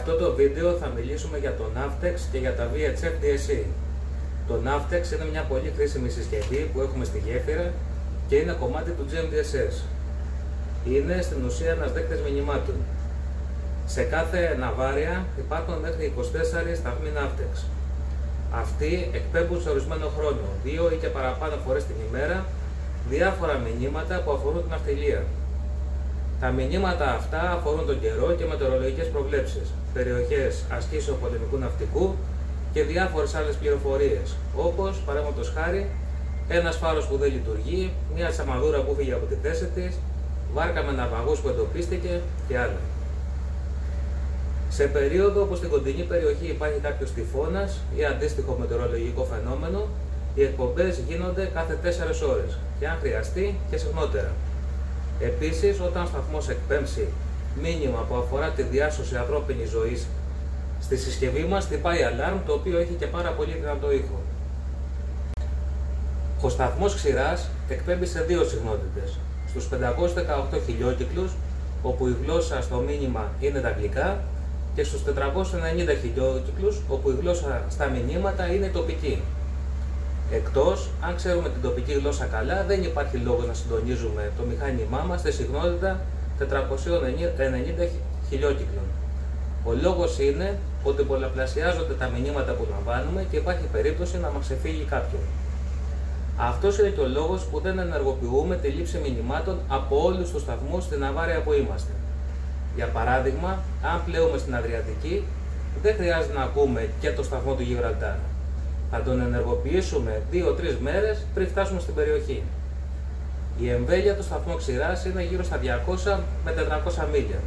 αυτό το βίντεο θα μιλήσουμε για το Navtex και για τα VHF DSC. Το Navtex είναι μια πολύ χρήσιμη συσκευή που έχουμε στη γέφυρα και είναι κομμάτι του GMDSS. Είναι στην ουσία ένας δέκτης μηνυμάτων. Σε κάθε ναυάρια υπάρχουν μέχρι 24 σταθμοί Navtex. Αυτοί εκπέμπουν σε ορισμένο χρόνο, 2 ή και παραπάνω φορές την ημέρα, διάφορα μηνύματα που αφορούν την ναυτιλία. Τα μηνύματα αυτά αφορούν τον καιρό και μετεωρολογικές προβλέψεις, περιοχές ασκήσεων πολεμικού ναυτικού και διάφορες άλλες πληροφορίες, όπως παραδείγματος χάρη ένας φάρος που δεν λειτουργεί, μια τσαμαδούρα που φύγε από τη θέση της, βάρκα με ναυαγούς που εντοπίστηκε και άλλα. Σε περίοδο που στην κοντινή περιοχή υπάρχει κάποιος τυφώνας ή αντίστοιχο μετεωρολογικό φαινόμενο, οι εκπομπές γίνονται κάθε 4 ώρες και αν χρειαστεί και συχνότερα. Επίσης, όταν ο σταθμός εκπέμψει μήνυμα που αφορά τη διάσωση ανθρώπινης ζωής, στη συσκευή μας χτυπάει αλάρμ, το οποίο έχει και πάρα πολύ δυνατό ήχο. Ο σταθμός ξηράς εκπέμπει σε 2 συχνότητες, στους 518 χιλιόκυκλους, όπου η γλώσσα στο μήνυμα είναι τα αγγλικά, και στους 490 χιλιόκυκλους, όπου η γλώσσα στα μηνύματα είναι τοπική. Εκτός, αν ξέρουμε την τοπική γλώσσα καλά, δεν υπάρχει λόγος να συντονίζουμε το μηχάνημά μας στη συχνότητα 490 χιλιόκυκλων. Ο λόγος είναι ότι πολλαπλασιάζονται τα μηνύματα που λαμβάνουμε και υπάρχει περίπτωση να μας ξεφύγει κάποιον. Αυτός είναι και ο λόγος που δεν ενεργοποιούμε τη λήψη μηνυμάτων από όλους τους σταθμούς στην ναυάρια που είμαστε. Για παράδειγμα, αν πλέουμε στην Αδριατική, δεν χρειάζεται να ακούμε και το σταθμό του Γιβραλτάρ. Θα τον ενεργοποιήσουμε 2-3 μέρες πριν φτάσουμε στην περιοχή. Η εμβέλεια του σταθμού ξηράς είναι γύρω στα 200 με 400 μίλια.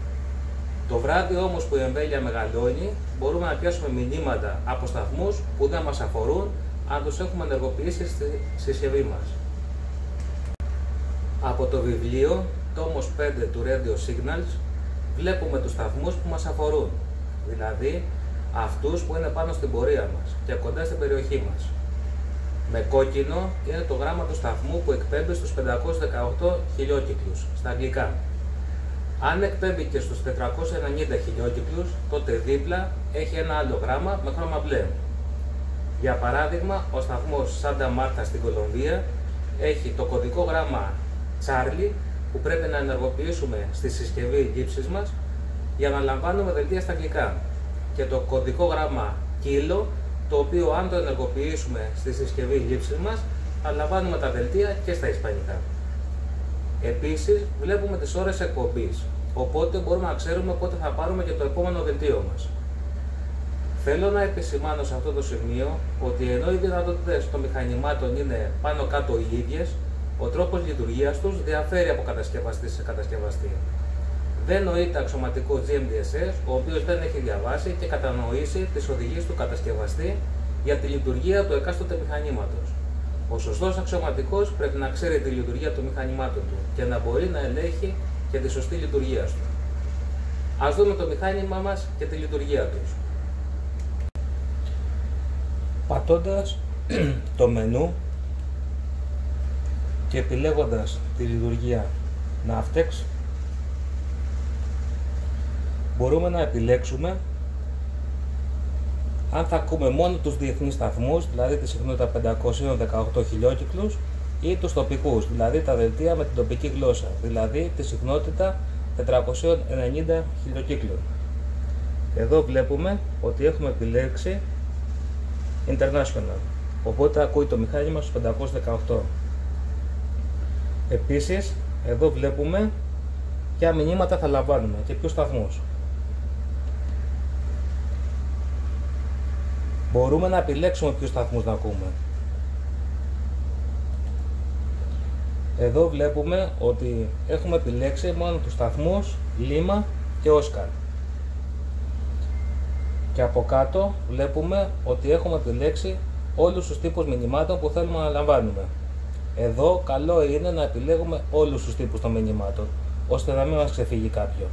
Το βράδυ όμως που η εμβέλεια μεγαλώνει, μπορούμε να πιάσουμε μηνύματα από σταθμούς που δεν μας αφορούν, αν τους έχουμε ενεργοποιήσει στη συσκευή μας. Από το βιβλίο τόμος 5 του Radio Signals βλέπουμε τους σταθμούς που μας αφορούν, δηλαδή αυτούς που είναι πάνω στην πορεία μας και κοντά στην περιοχή μας. Με κόκκινο είναι το γράμμα του σταθμού που εκπέμπει στους 518 χιλιόκυκλους στα αγγλικά. Αν εκπέμπει και στους 490 χιλιόκυκλους, τότε δίπλα έχει ένα άλλο γράμμα με χρώμα μπλε. Για παράδειγμα, ο σταθμός Σάντα Μάρθα στην Κολομβία έχει το κωδικό γράμμα Charlie που πρέπει να ενεργοποιήσουμε στη συσκευή γύψης μας για να λαμβάνουμε δελτία στα αγγλικά, και το κωδικό γράμμα Kilo, το οποίο αν το ενεργοποιήσουμε στη συσκευή γύψης μας θα λαμβάνουμε τα δελτία και στα ισπανικά. Επίσης βλέπουμε τις ώρες εκπομπής, οπότε μπορούμε να ξέρουμε πότε θα πάρουμε και το επόμενο δελτίο μας. Θέλω να επισημάνω σε αυτό το σημείο ότι ενώ οι δυνατότητες των μηχανημάτων είναι πάνω κάτω οι ίδιες, ο τρόπος λειτουργίας τους διαφέρει από κατασκευαστή σε κατασκευαστή. Δεν νοείται αξιωματικό GMDSS, ο οποίος δεν έχει διαβάσει και κατανοήσει τις οδηγίες του κατασκευαστή για τη λειτουργία του εκάστοτε μηχανήματος. Ο σωστός αξιωματικός πρέπει να ξέρει τη λειτουργία των μηχανημάτων του και να μπορεί να ελέγχει και τη σωστή λειτουργία του. Ας δούμε το μηχάνημα μας και τη λειτουργία τους. Πατώντας το μενού και επιλέγοντας τη λειτουργία Navtex, μπορούμε να επιλέξουμε αν θα ακούμε μόνο τους διεθνείς σταθμούς, δηλαδή τη συχνότητα 518 χιλιόκυκλους, ή τους τοπικούς, δηλαδή τα δελτία με την τοπική γλώσσα, δηλαδή τη συχνότητα 490 χιλιοκύκλων. Εδώ βλέπουμε ότι έχουμε επιλέξει International, οπότε ακούει το μηχάνημα στους 518. Επίσης, εδώ βλέπουμε ποια μηνύματα θα λαμβάνουμε και ποιους σταθμούς. Μπορούμε να επιλέξουμε ποιους σταθμούς να ακούμε. Εδώ βλέπουμε ότι έχουμε επιλέξει μόνο τους σταθμούς Λίμα και Όσκαρ. Και από κάτω βλέπουμε ότι έχουμε επιλέξει όλους τους τύπους μηνυμάτων που θέλουμε να λαμβάνουμε. Εδώ καλό είναι να επιλέγουμε όλους τους τύπους των μηνυμάτων, ώστε να μην μας ξεφύγει κάποιο.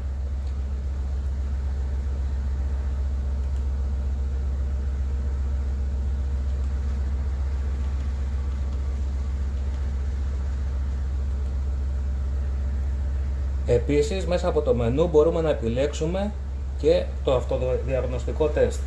Επίσης, μέσα από το μενού μπορούμε να επιλέξουμε και το αυτοδιαγνωστικό τεστ.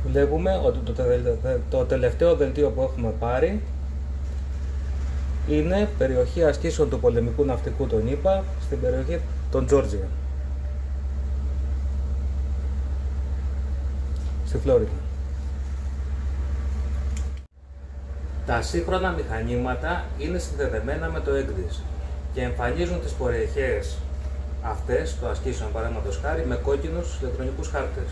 Βλέπουμε ότι το τελευταίο δελτίο που έχουμε πάρει είναι περιοχή ασκήσεων του πολεμικού ναυτικού των ΗΠΑ στην περιοχή των Τζόρτζια, στη Φλόριντα. Τα σύγχρονα μηχανήματα είναι συνδεδεμένα με το ECDIS και εμφανίζουν τις περιοχές αυτές των ασκήσεων, παραδείγματος χάρη, με κόκκινους ηλεκτρονικούς χάρτες.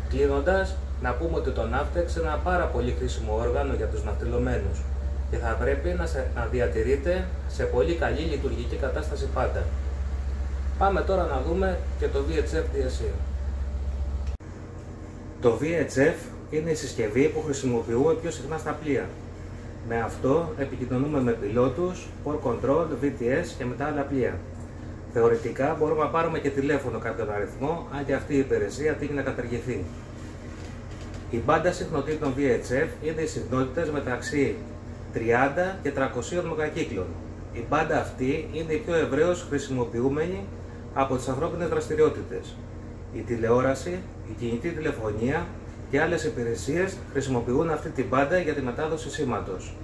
Κλείνοντας, να πούμε ότι το NAVTEX είναι ένα πάρα πολύ χρήσιμο όργανο για τους ναυτιλωμένους και θα πρέπει να διατηρείται σε πολύ καλή λειτουργική κατάσταση πάντα. Πάμε τώρα να δούμε και το VHF DSC. Το VHF είναι η συσκευή που χρησιμοποιούμε πιο συχνά στα πλοία. Με αυτό επικοινωνούμε με πιλότους, port control, VTS και με τα άλλα πλοία. Θεωρητικά μπορούμε να πάρουμε και τηλέφωνο κάποιον αριθμό, αν και αυτή η υπηρεσία τύχει να καταργηθεί. Η μπάντα συχνοτήτων VHF είναι οι συχνότητες μεταξύ 30 και 300 μεγακύκλων. Η μπάντα αυτή είναι η πιο ευρέως χρησιμοποιούμενη από τις ανθρώπινες δραστηριότητες. Η τηλεόραση, η κινητή τηλεφωνία και άλλες υπηρεσίες χρησιμοποιούν αυτή την μπάντα για τη μετάδοση σήματος.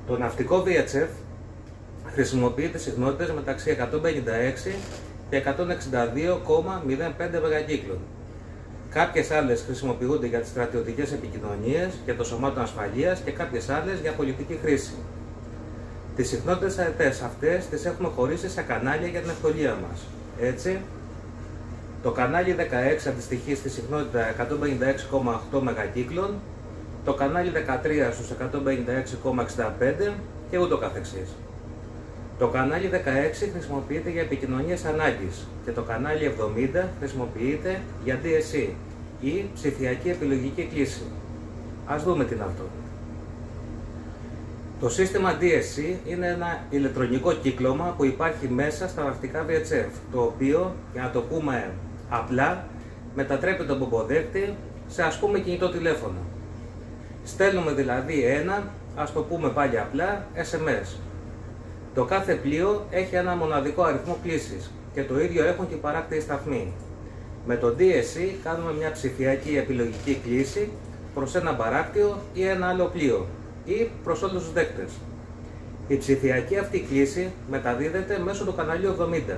Το ναυτικό VHF χρησιμοποιεί τις συχνότητες μεταξύ 156 και 162,05 μεγακύκλων. Κάποιες άλλες χρησιμοποιούνται για τις στρατιωτικές επικοινωνίες και το σωμάτων ασφαλείας και κάποιες άλλες για πολιτική χρήση. Τις συχνότητες αυτές τις έχουμε χωρίσει σε κανάλια για την ευκολία μας. Έτσι, το κανάλι 16 αντιστοιχεί στη συχνότητα 156,8 μεγακύκλων, το κανάλι 13 στους 156,65 και ούτω καθεξής. Το κανάλι 16 χρησιμοποιείται για επικοινωνίες ανάγκης και το κανάλι 70 χρησιμοποιείται για DSC ή ψηφιακή επιλογική κλίση. Ας δούμε τι είναι αυτό. Το σύστημα DSC είναι ένα ηλεκτρονικό κύκλωμα που υπάρχει μέσα στα ναυτικά VHF, το οποίο, για να το πούμε απλά, μετατρέπει τον πομποδέκτη σε, ας πούμε, κινητό τηλέφωνο. Στέλνουμε δηλαδή ένα, ας το πούμε πάλι απλά, SMS. Το κάθε πλοίο έχει ένα μοναδικό αριθμό κλήσης και το ίδιο έχουν και οι παράκτιοι σταθμοί. Με το DSC κάνουμε μια ψηφιακή επιλογική κλήση προς ένα παράκτιο ή ένα άλλο πλοίο ή προς όλους τους δέκτες. Η ψηφιακή αυτή κλήση μεταδίδεται μέσω του καναλιού 70.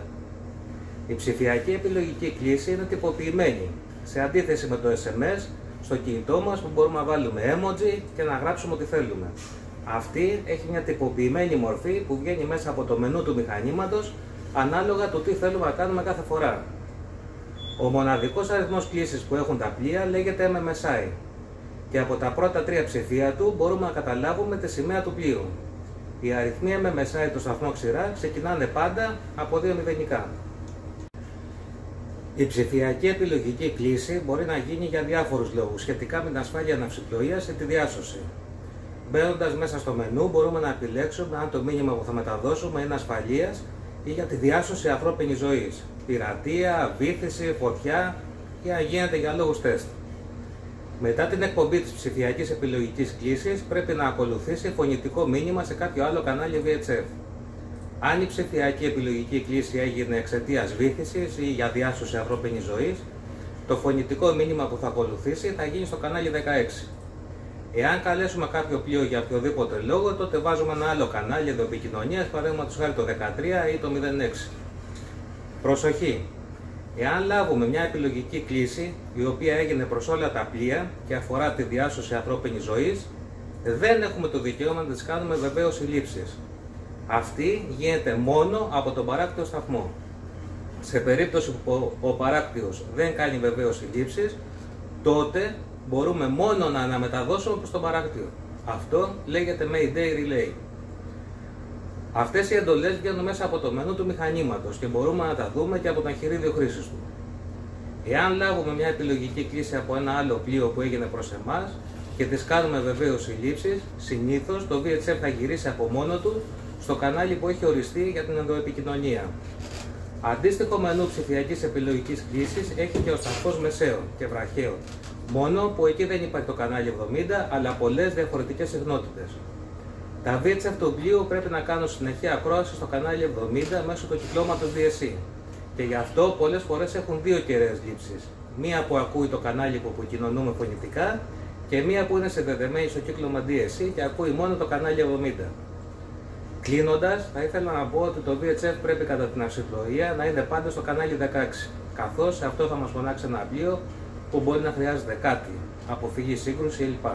Η ψηφιακή επιλογική κλήση είναι τυποποιημένη, σε αντίθεση με το SMS στο κινητό μας που μπορούμε να βάλουμε emoji και να γράψουμε ό,τι θέλουμε. Αυτή έχει μια τυποποιημένη μορφή που βγαίνει μέσα από το μενού του μηχανήματος ανάλογα το τι θέλουμε να κάνουμε κάθε φορά. Ο μοναδικός αριθμός κλήσης που έχουν τα πλοία λέγεται MMSI και από τα πρώτα τρία ψηφία του μπορούμε να καταλάβουμε τη σημαία του πλοίου. Οι αριθμοί MMSI του σταθμού ξηρά ξεκινάνε πάντα από 2 μηδενικά. Η ψηφιακή επιλογική κλήση μπορεί να γίνει για διάφορους λόγους σχετικά με την ασφάλεια ναυσιπλοείας και τη διάσωση. Μπαίνοντας μέσα στο μενού μπορούμε να επιλέξουμε αν το μήνυμα που θα μεταδώσουμε είναι ασφαλείας ή για τη διάσωση ανθρώπινης ζωής, πειρατεία, βύθιση, φωτιά ή αν γίνεται για λόγους τεστ. Μετά την εκπομπή της ψηφιακής επιλογικής κλήσης πρέπει να ακολουθήσει φωνητικό μήνυμα σε κάποιο άλλο κανάλι VHF. Αν η ψηφιακή επιλογική κλήση έγινε εξαιτίας βύθισης ή για διάσωση ανθρώπινης ζωής, το φωνητικό μήνυμα που θα ακολουθήσει θα γίνει στο κανάλι 16. Εάν καλέσουμε κάποιο πλοίο για οποιοδήποτε λόγο, τότε βάζουμε ένα άλλο κανάλι επικοινωνίας, παραδείγματος χάρη το 13 ή το 06. Προσοχή! Εάν λάβουμε μια επιλογική κλήση η οποία έγινε προς όλα τα πλοία και αφορά τη διάσωση ανθρώπινης ζωής, δεν έχουμε το δικαίωμα να τις κάνουμε βεβαίωση λήψης. Αυτή γίνεται μόνο από τον παράκτιο σταθμό. Σε περίπτωση που ο παράκτιος δεν κάνει βεβαίωση λήψης, τότε μπορούμε μόνο να αναμεταδώσουμε προς τον παράκτιο. Αυτό λέγεται Mayday Relay. Αυτές οι εντολές βγαίνουν μέσα από το μενού του μηχανήματος και μπορούμε να τα δούμε και από το εγχειρίδιο χρήσης του. Εάν λάβουμε μια επιλογική κλήση από ένα άλλο πλοίο που έγινε προς εμάς και τις κάνουμε βεβαίωση λήψης, συνήθως το VHF θα γυρίσει από μόνο του στο κανάλι που έχει οριστεί για την ενδοεπικοινωνία. Αντίστοιχο μενού ψηφιακής επιλογικής κλήσης έχει και ο σταθμός μεσαίων και βραχαίων, μόνο που εκεί δεν υπάρχει το κανάλι 70 αλλά πολλές διαφορετικές συχνότητες. Τα VHF του πλοίου πρέπει να κάνουν συνεχή ακρόαση στο κανάλι 70 μέσω του κυκλώματος DSC και γι' αυτό πολλές φορές έχουν δύο κεραίες λήψεις. Μία που ακούει το κανάλι που επικοινωνούμε φωνητικά και μία που είναι συνδεδεμένη στο κύκλωμα DSC και ακούει μόνο το κανάλι 70. Κλείνοντας, θα ήθελα να πω ότι το VHF πρέπει κατά την αυσιπλοεία να είναι πάντα στο κανάλι 16, καθώς αυτό θα μας φωνάξει ένα πλοίο που μπορεί να χρειάζεται κάτι, αποφυγή σύγκρουση κλπ.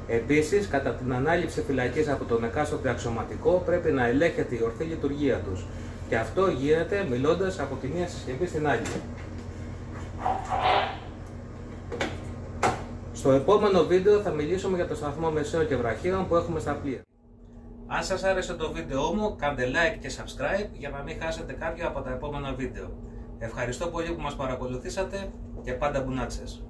Επίσης, κατά την ανάληψη φυλακής από τον εκάστοτε αξιωματικό πρέπει να ελέγχεται η ορθή λειτουργία τους και αυτό γίνεται μιλώντας από τη μία συσκευή στην άλλη. Στο επόμενο βίντεο θα μιλήσουμε για το σταθμό μεσαίων και βραχαίων που έχουμε στα πλοία. Αν σας άρεσε το βίντεό μου, κάντε like και subscribe για να μην χάσετε κάποιο από τα επόμενα βίντεο. Ευχαριστώ πολύ που μας παρακολουθήσατε και πάντα μπουνάτσες.